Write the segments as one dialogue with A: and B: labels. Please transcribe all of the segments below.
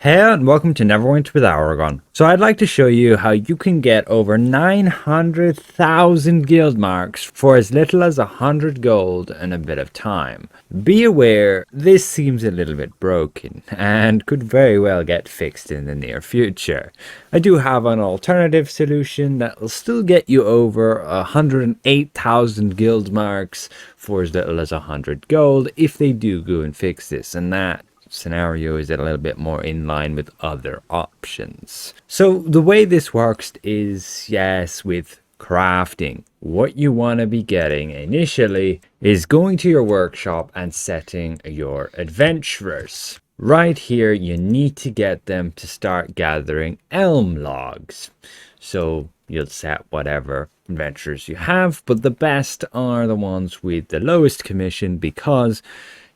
A: Hey and welcome to Neverwinter with Aragon. So I'd like to show you how you can get over 900,000 guild marks for as little as 100 gold and a bit of time. Be aware, this seems a little bit broken and could very well get fixed in the near future. I do have an alternative solution that will still get you over 108,000 guild marks for as little as 100 gold if they do go and fix this, and that scenario is a little bit more in line with other options. So the way this works is, yes, with crafting. What you want to be getting initially is going to your workshop and setting your adventurers. Right here, you need to get them to start gathering elm logs. So you'll set whatever adventurers you have, but the best are the ones with the lowest commission because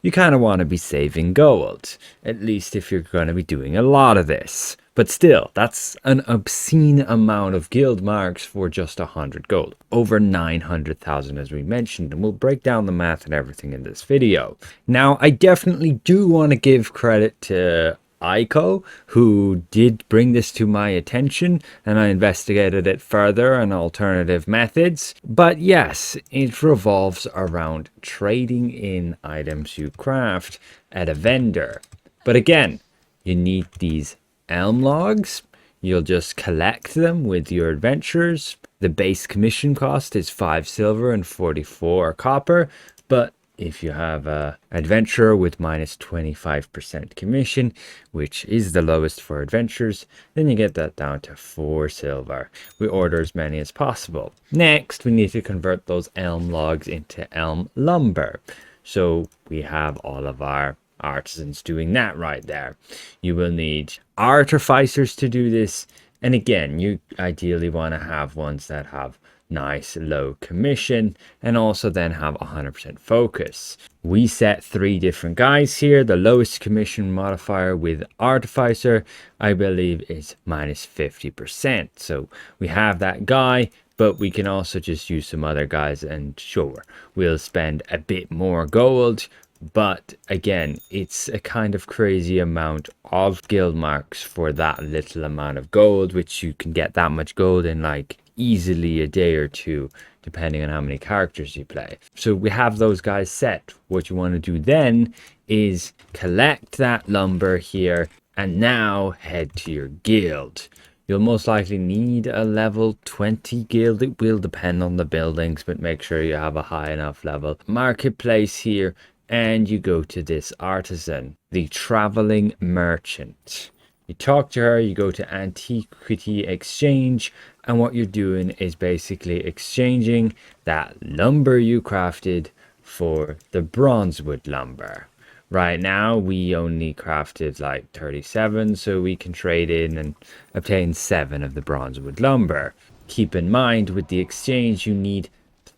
A: you kind of want to be saving gold, at least if you're going to be doing a lot of this. But still, that's an obscene amount of guild marks for just 100 gold. Over 900,000 as we mentioned, and we'll break down the math and everything in this video. Now, I definitely do want to give credit to Ico, who did bring this to my attention, and I investigated it further and alternative methods. But yes, it revolves around trading in items you craft at a vendor. But again, you need these elm logs. You'll just collect them with your adventurers. The base commission cost is 5 silver and 44 copper, but if you have a adventurer with minus 25% commission, which is the lowest for adventures, then you get that down to 4 silver. We order as many as possible. Next, we need to convert those elm logs into elm lumber. So we have all of our artisans doing that right there. You will need artificers to do this. And again, you ideally want to have ones that have nice low commission and also then have 100% focus. We set 3 different guys here. The lowest commission modifier with artificer, I believe, is minus 50%. So we have that guy, but we can also just use some other guys, and sure, we'll spend a bit more gold. But again, it's a kind of crazy amount of guild marks for that little amount of gold, which you can get that much gold in like easily a day or two, depending on how many characters you play. So we have those guys set. What you want to do then is collect that lumber here and now head to your guild. You'll most likely need a level 20 guild. It will depend on the buildings, but make sure you have a high enough level. Marketplace here, and you go to this artisan, the traveling merchant. You talk to her, you go to antiquity exchange, and what you're doing is basically exchanging that lumber you crafted for the bronzewood lumber. Right now, we only crafted like 37, so we can trade in and obtain 7 of the bronzewood lumber. Keep in mind, with the exchange, you need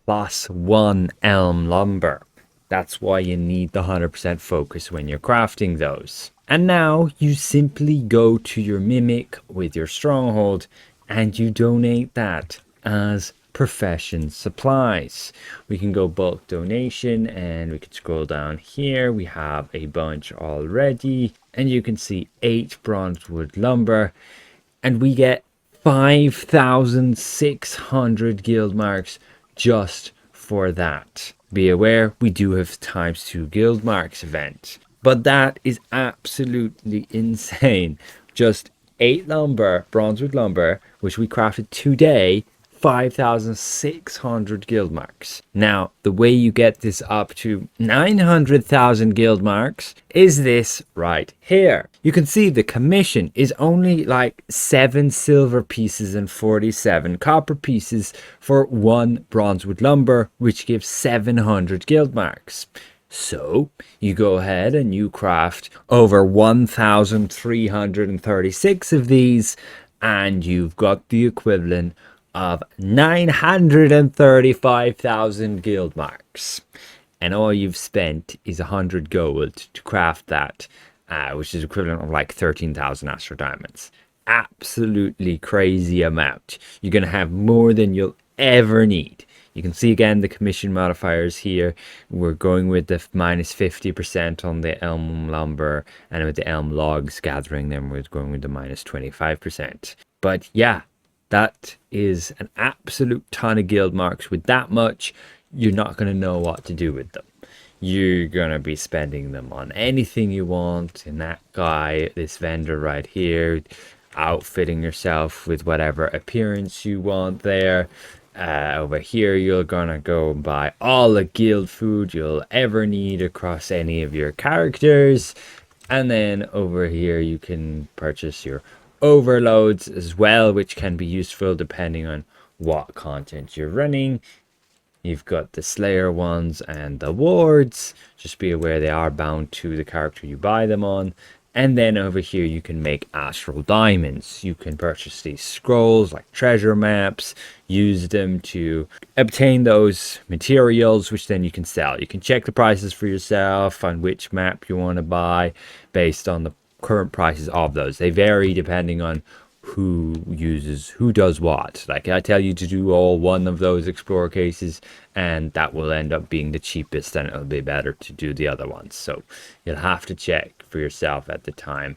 A: +1 elm lumber. That's why you need the 100% focus when you're crafting those. And now you simply go to your mimic with your stronghold and you donate that as profession supplies. We can go bulk donation and we can scroll down here. We have a bunch already and you can see 8 bronzewood lumber and we get 5,600 guild marks just for that. Be aware, we do have ×2 guild marks event, but that is absolutely insane. Just 8 lumber, bronzewood lumber, which we crafted today, 5,600 guild marks. Now, the way you get this up to 900,000 guild marks is this right here. You can see the commission is only like 7 silver pieces and 47 copper pieces for 1 bronzewood lumber, which gives 700 guild marks. So you go ahead and you craft over 1,336 of these, and you've got the equivalent of 935,000 guild marks. And all you've spent is 100 gold to craft that, which is equivalent of like 13,000 Astro Diamonds. Absolutely crazy amount. You're going to have more than you'll ever need. You can see again the commission modifiers here. We're going with the minus 50% on the elm lumber, and with the elm logs gathering them, we're going with the minus 25%. But yeah, that is an absolute ton of guild marks. With that much, you're not going to know what to do with them. You're going to be spending them on anything you want. In that guy, this vendor right here, outfitting yourself with whatever appearance you want there. Over here, you're going to go and buy all the guild food you'll ever need across any of your characters. And then over here, you can purchase your overloads as well, which can be useful depending on what content you're running. You've got the Slayer ones and the wards. Just be aware they are bound to the character you buy them on. And then over here you can make astral diamonds. You can purchase these scrolls like treasure maps, use them to obtain those materials, which then you can sell. You can check the prices for yourself on which map you want to buy based on the current prices of those. They vary depending on who does what. Like, I tell you to do all one of those explorer cases, and that will end up being the cheapest, and it'll be better to do the other ones. So you'll have to check for yourself at the time.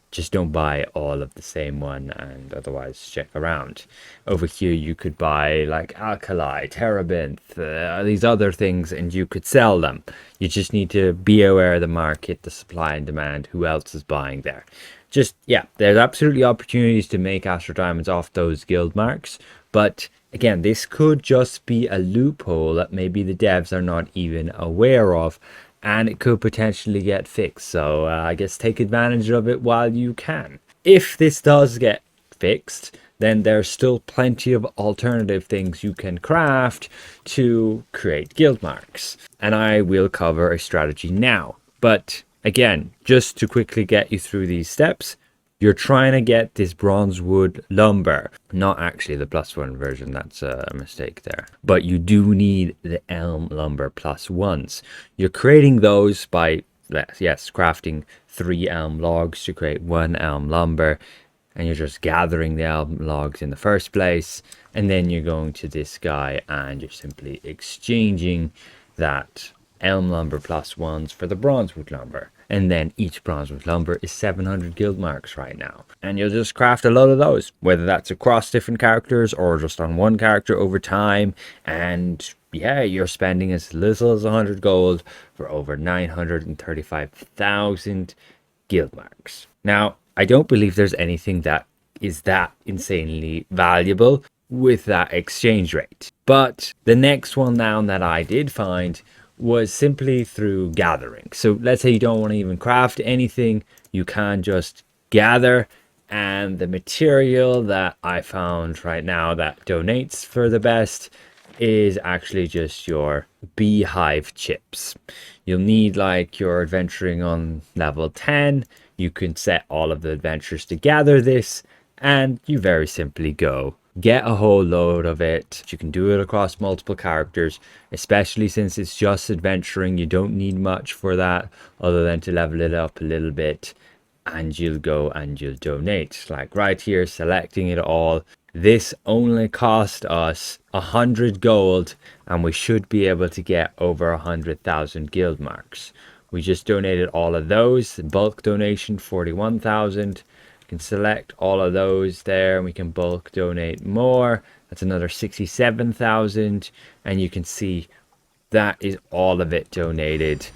A: Just don't buy all of the same one, and otherwise check around. Over here you could buy like alkali, terebinth, these other things, and you could sell them. You just need to be aware of the market, the supply and demand, who else is buying there. Just, yeah, there's absolutely opportunities to make astral diamonds off those guild marks. But again, this could just be a loophole that maybe the devs are not even aware of, and it could potentially get fixed. So I guess take advantage of it while you can. If this does get fixed, then there's still plenty of alternative things you can craft to create guild marks. And I will cover a strategy now. But again, just to quickly get you through these steps, you're trying to get this bronze wood lumber, not actually the +1 version, that's a mistake there. But you do need the elm lumber +1s. You're creating those by, yes, crafting 3 elm logs to create 1 elm lumber. And you're just gathering the elm logs in the first place. And then you're going to this guy and you're simply exchanging that elm lumber +1s for the bronzewood lumber. And then each bronzewood lumber is 700 guild marks right now. And you'll just craft a load of those, whether that's across different characters or just on one character over time. And yeah, you're spending as little as 100 gold for over 935,000 guild marks. Now, I don't believe there's anything that is that insanely valuable with that exchange rate. But the next one down that I did find was simply through gathering. So let's say you don't want to even craft anything, you can just gather, and the material that I found right now that donates for the best is actually just your beehive chips. You'll need, like, your adventuring on level 10. You can set all of the adventures to gather this, and you very simply go get a whole load of it. You can do it across multiple characters, especially since it's just adventuring. You don't need much for that other than to level it up a little bit, and you'll go and you'll donate. Like right here, selecting it all. This only cost us 100 gold, and we should be able to get over 100,000 guild marks. We just donated all of those. Bulk donation 41,000. Can select all of those there, and we can bulk donate more. That's another 67,000, and you can see that is all of it donated,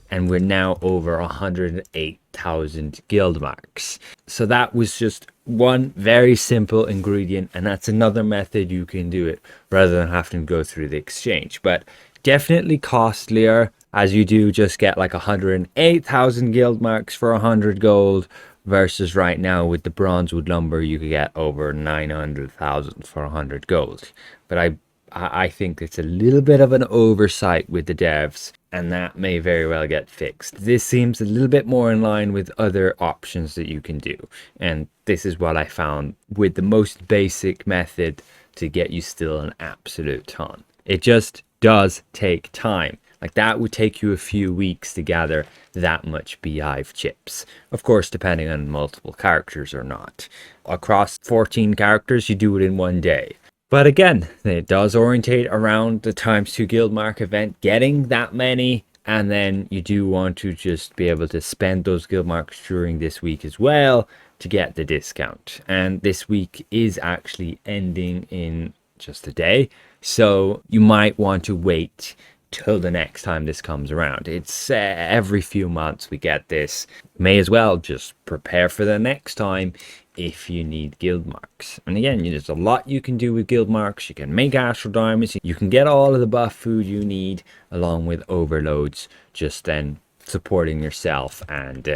A: and we're now over 108,000 guild marks. So that was just one very simple ingredient, and that's another method you can do it rather than having to go through the exchange. But definitely costlier, as you do just get like 108,000 guild marks for 100 gold, versus right now with the bronzewood lumber you could get over 900,000 for 100 gold. But I think it's a little bit of an oversight with the devs, and that may very well get fixed. This seems a little bit more in line with other options that you can do, and this is what I found with the most basic method to get you still an absolute ton. It just does take time. Like, that would take you a few weeks to gather that much beehive chips. Of course, depending on multiple characters or not. Across 14 characters, you do it in one day. But again, it does orientate around the ×2 guild mark event, getting that many. And then you do want to just be able to spend those guild marks during this week as well to get the discount. And this week is actually ending in just a day. So you might want to wait till the next time this comes around. It's every few months we get this. May as well just prepare for the next time if you need guild marks. And again, there's a lot you can do with guild marks. You can make astral diamonds. You can get all of the buff food you need along with overloads, just then supporting yourself. And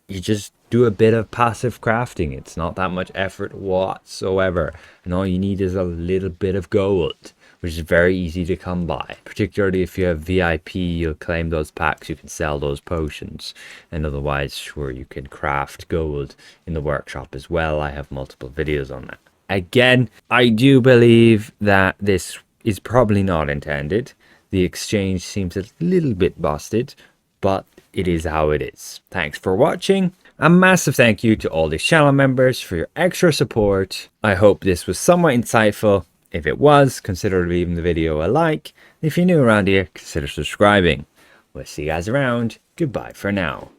A: you just do a bit of passive crafting. It's not that much effort whatsoever. And all you need is a little bit of gold, which is very easy to come by. Particularly if you have VIP, you'll claim those packs, you can sell those potions. And otherwise, sure, you can craft gold in the workshop as well. I have multiple videos on that. Again, I do believe that this is probably not intended. The exchange seems a little bit busted, but it is how it is. Thanks for watching. A massive thank you to all the channel members for your extra support. I hope this was somewhat insightful. If it was, consider leaving the video a like. If you're new around here, consider subscribing. We'll see you guys around. Goodbye for now.